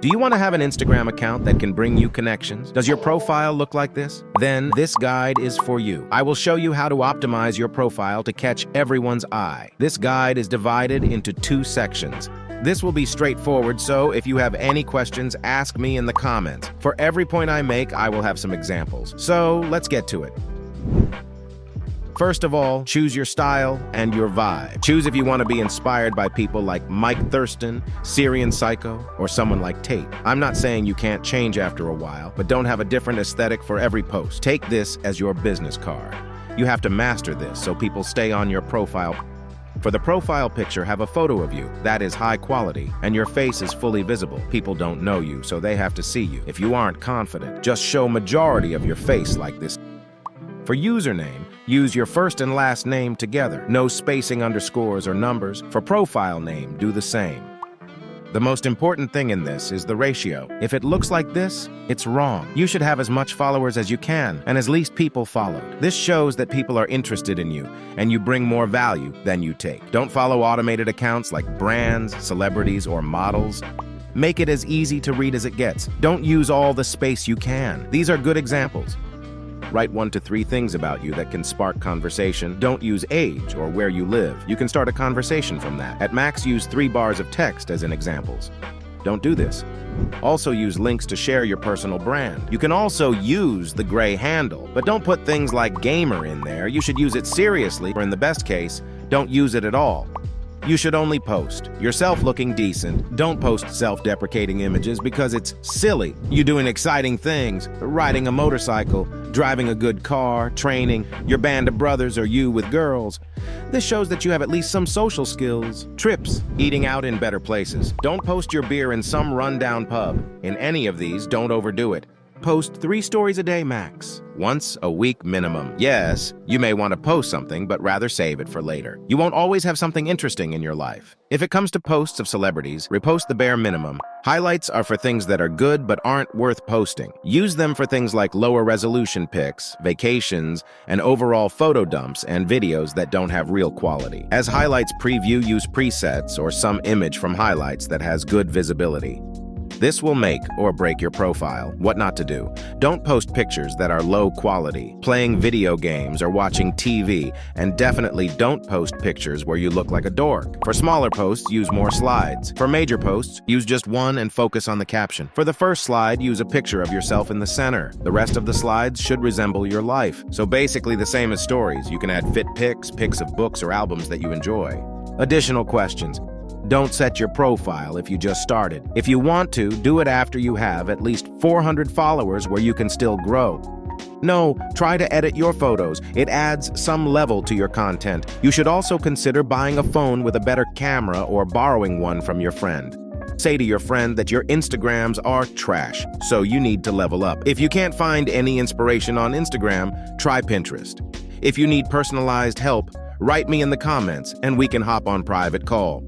Do you want to have an Instagram account that can bring you connections? Does your profile look like this? Then this guide is for you. I will show you how to optimize your profile to catch everyone's eye. This guide is divided into 2 sections. This will be straightforward, so if you have any questions, ask me in the comments. For every point I make, I will have some examples. So let's get to it. First of all, choose your style and your vibe. Choose if you want to be inspired by people like Mike Thurston, Syrian Psycho, or someone like Tate. I'm not saying you can't change after a while, but don't have a different aesthetic for every post. Take this as your business card. You have to master this so people stay on your profile. For the profile picture, have a photo of you that is high quality and your face is fully visible. People don't know you, so they have to see you. If you aren't confident, just show majority of your face like this. For username, use your first and last name together. No spacing, underscores, or numbers. For profile name, do the same. The most important thing in this is the ratio. If it looks like this, it's wrong. You should have as much followers as you can and as least people followed. This shows that people are interested in you and you bring more value than you take. Don't follow automated accounts like brands, celebrities, or models. Make it as easy to read as it gets. Don't use all the space you can. These are good examples. Write 1 to 3 things about you that can spark conversation. Don't use age or where you live. You can start a conversation from that. At max, use 3 bars of text as in examples. Don't do this. Also use links to share your personal brand. You can also use the gray handle, but don't put things like gamer in there. You should use it seriously, or in the best case, don't use it at all. You should only post yourself looking decent. Don't post self-deprecating images because it's silly. You doing exciting things, riding a motorcycle, driving a good car, training, your band of brothers, or you with girls. This shows that you have at least some social skills. Trips, eating out in better places. Don't post your beer in some rundown pub. In any of these, don't overdo it. Post 3 stories a day max, once a week minimum. Yes, you may want to post something, but rather save it for later. You won't always have something interesting in your life. If it comes to posts of celebrities, repost the bare minimum. Highlights are for things that are good but aren't worth posting. Use them for things like lower resolution pics, vacations, and overall photo dumps and videos that don't have real quality. As highlights preview, use presets or some image from highlights that has good visibility. This will make or break your profile. What not to do. Don't post pictures that are low quality, playing video games or watching TV, and definitely don't post pictures where you look like a dork. For smaller posts, use more slides. For major posts, use just one and focus on the caption. For the first slide, use a picture of yourself in the center. The rest of the slides should resemble your life. So basically the same as stories. You can add fit pics, pics of books or albums that you enjoy. Additional questions. Don't set your profile if you just started. If you want to, do it after you have at least 400 followers where you can still grow. No, try to edit your photos. It adds some level to your content. You should also consider buying a phone with a better camera or borrowing one from your friend. Say to your friend that your Instagrams are trash, so you need to level up. If you can't find any inspiration on Instagram, try Pinterest. If you need personalized help, write me in the comments and we can hop on private call.